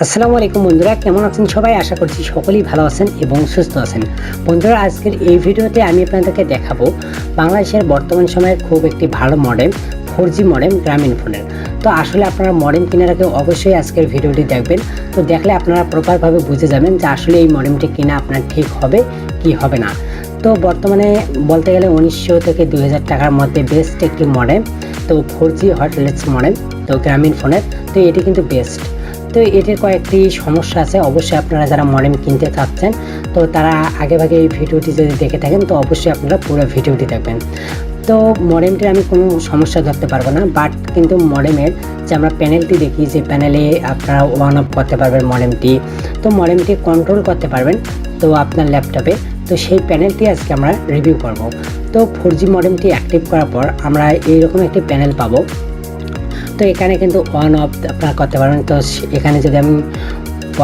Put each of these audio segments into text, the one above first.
আসসালামু আলাইকুম বন্ধুরা, কেমন আছেন সবাই? আশা করছি সকলেই ভালো আছেন এবং সুস্থ আছেন। বন্ধুরা, আজকের এই ভিডিওতে আমি আপনাদেরকে দেখাবো বাংলাদেশের বর্তমান সময়ের খুব একটি ভালো মডেম 4G মডেম গ্রামীণ ফোনের। তো আসলে আপনারা মডেম কেনার আগে অবশ্যই আজকের ভিডিওটি দেখবেন। তো দেখলে আপনারা প্রপারভাবে বুঝে যাবেন যে আসলে এই মডেমটি কিনা আপনার ঠিক হবে কি হবে না। তো বর্তমানে বলতে গেলে 1900 থেকে 2000 টাকার মধ্যে বেস্ট একটি মডেম, তো 4G হটলেস মডেম, তো গ্রামীণ ফোনের। তো এটি কিন্তু বেস্ট। তো এটির কয়েকটি সমস্যা আছে। অবশ্যই আপনারা যারা মডেম কিনতে চাচ্ছেন, তো তারা আগেভাগে এই ভিডিওটি যদি দেখে থাকেন, তো অবশ্যই আপনারা পুরো ভিডিওটি দেখবেন। তো মডেমটির আমি কোনো সমস্যা ধরতে পারবো না, বাট কিন্তু মডেমের যে আমরা প্যানেলটি দেখি, যে প্যানেলে আপনারা অন অফ করতে পারবেন মডেমটি, তো মডেমটি কন্ট্রোল করতে পারবেন তো আপনার ল্যাপটপে। তো সেই প্যানেলটি আজকে আমরা রিভিউ করব। তো 4G মডেমটি অ্যাক্টিভ করার পর আমরা এইরকম একটি প্যানেল পাবো। তো এখানে কিন্তু অন অফ আপনারা করতে পারবেন। তো এখানে যদি আমি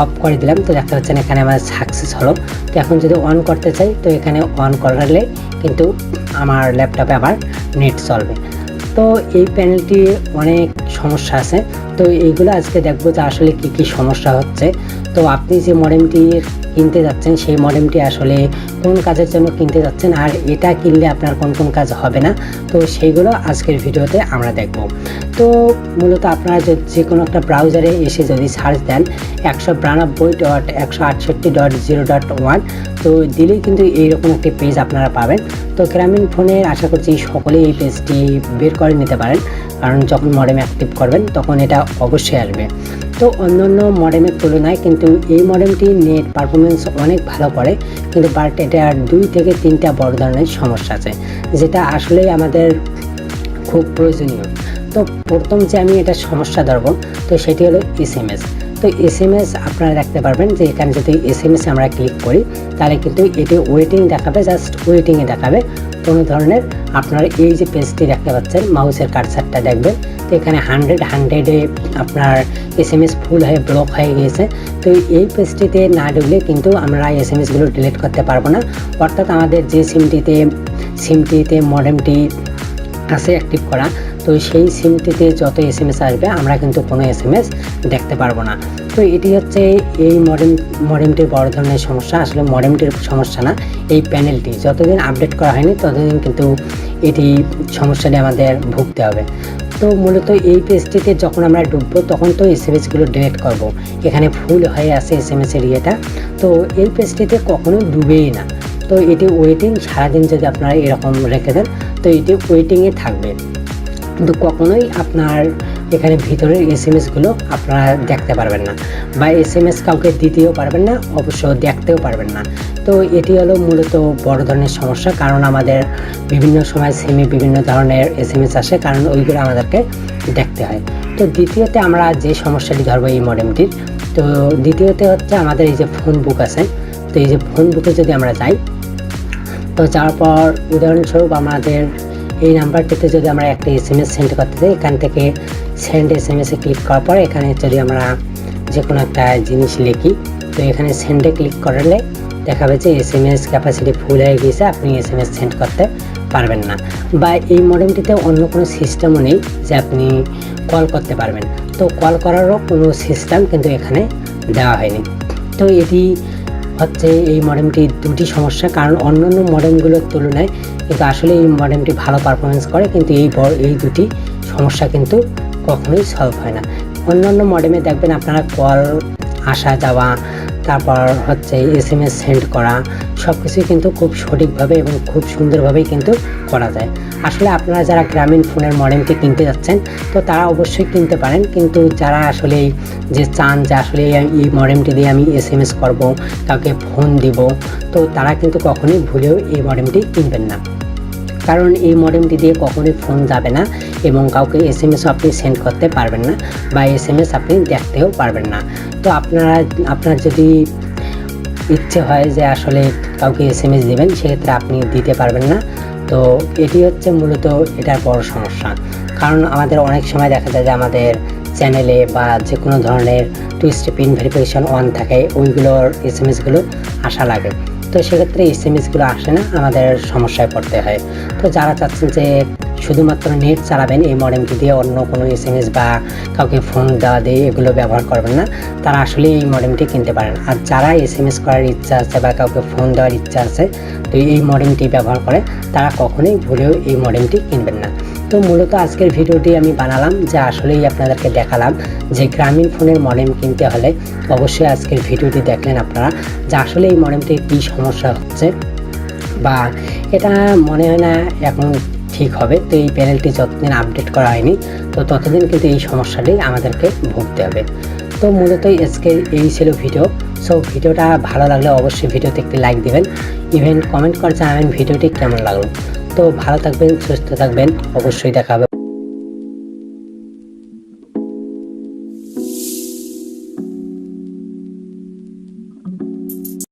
অফ করে দিলাম, তো দেখতে পাচ্ছেন এখানে আমার সাকসেস হলো। তো এখন যদি অন করতে চাই, তো এখানে অন করলে কিন্তু আমার ল্যাপটপে আবার নেট চলবে। তো এই প্যানেলটি অনেক সমস্যা আছে, তো এইগুলো আজকে দেখবো যে আসলে কি কি সমস্যা হচ্ছে। তো আপনি যে মডেমটি কিনতে যাচ্ছেন, সেই মডেমটি আসলে কোন কাজের জন্য কিনতে যাচ্ছেন, আর এটা কিনলে আপনার কোন কোন কাজ হবে না, তো সেইগুলো আজকের ভিডিওতে আমরা দেখব। তো মূলত আপনারা যে কোনো একটা ব্রাউজারে এসে যদি সার্চ দেন 192.168.0.1, তো দিলেই কিন্তু এইরকম একটি পেজ আপনারা পাবেন। তো গ্রামীণ ফোনের আশা করছি সকলেই এই পেজটি বের করে নিতে পারেন, কারণ যখন মডেম অ্যাক্টিভ করবেন তখন এটা অবশ্যই আসবে। তো অন্যান্য মডেমের তুলনায় কিন্তু এই মডেমটি নেট পারফরমেন্স অনেক ভালো করে, কিন্তু বাট এটার 2 থেকে 3টা বড় ধরনের সমস্যা আছে, যেটা আসলেই আমাদের খুব প্রয়োজনীয়। তো প্রথম যে আমি এটা সমস্যা ধরবো, তো সেটি হলো SMS। তো SMS আপনারা দেখতে পারবেন যে এখানে যদি SMS আমরা ক্লিক করি, তাহলে কিন্তু এটি ওয়েটিং দেখাবে, জাস্ট ওয়েটিংয়ে দেখাবে। কোনো ধরনের আপনারা এই যে পেজটি দেখতে পাচ্ছেন, মাউসের কার্সারটা দেখবেন, তো এখানে 100-100-এ আপনার SMS ফুল হয়ে ব্লক হয়ে গিয়েছে। তো এই পেজটিতে না ঢুকলে কিন্তু আমরা SMSগুলো ডিলিট করতে পারবো না। অর্থাৎ আমাদের যে সিমটিতে মডেমটি আছে অ্যাক্টিভ করা, তো সেই সিমটিতে যত SMS আসবে আমরা কিন্তু কোনো SMS দেখতে পারবো না। তো এটি হচ্ছে এই মডেমটির বড় ধরনের সমস্যা। আসলে মডেমটির সমস্যা না, এই প্যানেলটি যতদিন আপডেট করা হয়নি ততদিন কিন্তু এটি সমস্যাটি আমাদের ভুগতে হবে। তো মূলত এই পেজটিতে যখন আমরা ঢুকবো, তখন তো SMSগুলো ডিলিট করব। এখানে ফুল হয়ে আছে SMSের ইয়েটা, তো এই পেজটিতে কখনো ডুবেই না। তো এটি ওয়েটিং, সারাদিন যদি আপনারা এরকম রেখে দেন, তো এটি ওয়েটিংয়ে থাকবে, কিন্তু কখনোই আপনার এখানে ভিতরের SMSগুলো আপনারা দেখতে পারবেন না, বা SMS কাউকে দিতেও পারবেন না, অবশ্য দেখতেও পারবেন না। তো এটি হলো মূলত বড় ধরনের সমস্যা, কারণ আমাদের বিভিন্ন সময় সিমে বিভিন্ন ধরনের SMS আসে, কারণ ওইগুলো আমাদেরকে দেখতে হয়। তো দ্বিতীয়তে আমরা যে সমস্যাটি ধরবো এই মডেমটির, তো দ্বিতীয়তে হচ্ছে আমাদের এই যে ফোন বুক আছে। তো এই যে ফোন বুকে যদি আমরা যাই, তো যাওয়ার পর উদাহরণস্বরূপ আমাদের এই নাম্বারটিতে যদি আমরা একটা SMS সেন্ড করতে চাই, এখান থেকে সেন্ড SMS-এ ক্লিক করার পর এখানে যদি আমরা যে কোনো একটা জিনিস লিখি, তো এখানে সেন্ডে ক্লিক করলে দেখাবে যে SMS ক্যাপাসিটি ফুল হয়ে গিয়েছে, আপনি SMS সেন্ড করতে পারবেন না। বা এই মডেমটিতে অন্য কোনো সিস্টেমও নেই যে আপনি কল করতে পারবেন, তো কল করারও কোনো সিস্টেম কিন্তু এখানে দেওয়া হয়নি। তো এটি হচ্ছে এই মডেমটি দুটি সমস্যা, কারণ অন্যান্য মডেমগুলোর তুলনায় কিন্তু আসলে এই মডেমটি ভালো পারফরমেন্স করে, কিন্তু এই দুটি সমস্যা কিন্তু কখনোই সলভ হয় না। অন্যান্য মডেমে দেখবেন আপনারা কল আসা যাওয়া, তারপর হচ্ছে SMS সেন্ড করা, সব কিছুই কিন্তু খুব সঠিকভাবে এবং খুব সুন্দরভাবেই কিন্তু করা যায়। আসলে আপনারা যারা গ্রামীণ ফোনের মডেমটি কিনতে যাচ্ছেন, তো তারা অবশ্যই কিনতে পারেন, কিন্তু যারা আসলে যে চান যে আসলে এই মডেমটি দিয়ে আমি SMS করব, কাউকে ফোন দিব, তো তারা কিন্তু কখনোই ভুলেও এই মডেমটি কিনবেন না, কারণ এই মডেমটি দিয়ে কখনোই ফোন যাবে না এবং কাউকে SMSও আপনি সেন্ড করতে পারবেন না, বা SMS আপনি দেখতেও পারবেন না। তো আপনার যদি ইচ্ছে হয় যে আসলে কাউকে SMS দিবেন, সেক্ষেত্রে আপনি দিতে পারবেন না। তো এটি হচ্ছে মূলত এটার বড় সমস্যা, কারণ আমাদের অনেক সময় দেখা যায় যে আমাদের চ্যানেলে বা যে কোনো ধরনের 2 স্টেপ ভেরিফিকেশন অন থাকে, ওইগুলোর SMSগুলো আসা লাগে। তো সেক্ষেত্রে SMSগুলো আসে না, আমাদের সমস্যায় পড়তে হয়। তো যারা চাচ্ছেন যে শুধুমাত্র নেট চালাবেন এই মডেমটি দিয়ে, অন্য কোনো SMS বা কাউকে ফোন দেওয়া দিয়ে এগুলো ব্যবহার করবেন না, তারা আসলে এই মডেমটি কিনতে পারেন। আর যারা SMS করার ইচ্ছা আছে বা কাউকে ফোন দেওয়ার ইচ্ছা আছে তো এই মডেমটি ব্যবহার করে, তারা কখনোই ভুলেও এই মডেমটি কিনবেন না। তো মূলত আজকের ভিডিওটি আমি বানালাম যে আসলেই আপনাদেরকে দেখালাম যে গ্রামীণ ফোনের মডেম কিনতে হলে অবশ্যই আজকের ভিডিওটি দেখলেন আপনারা যে আসলে এই মডেমটির কী সমস্যা হচ্ছে, বা এটা মনে হয় না এখন ঠিক হবে। তো এই প্যানেলটি যতদিন আপডেট করা হয়নি তো ততদিন কিন্তু এই সমস্যাটি আমাদেরকে ভুগতে হবে। তো মূলত আজকে এই ছিল ভিডিও। সো ভিডিওটা ভালো লাগলে অবশ্যই ভিডিওতে একটি লাইক দিবেন, ইভেন কমেন্ট করে জানাবেন ভিডিওটি কেমন লাগলো। তো ভালো থাকবেন, সুস্থ থাকবেন, অবশ্যই দেখা হবে।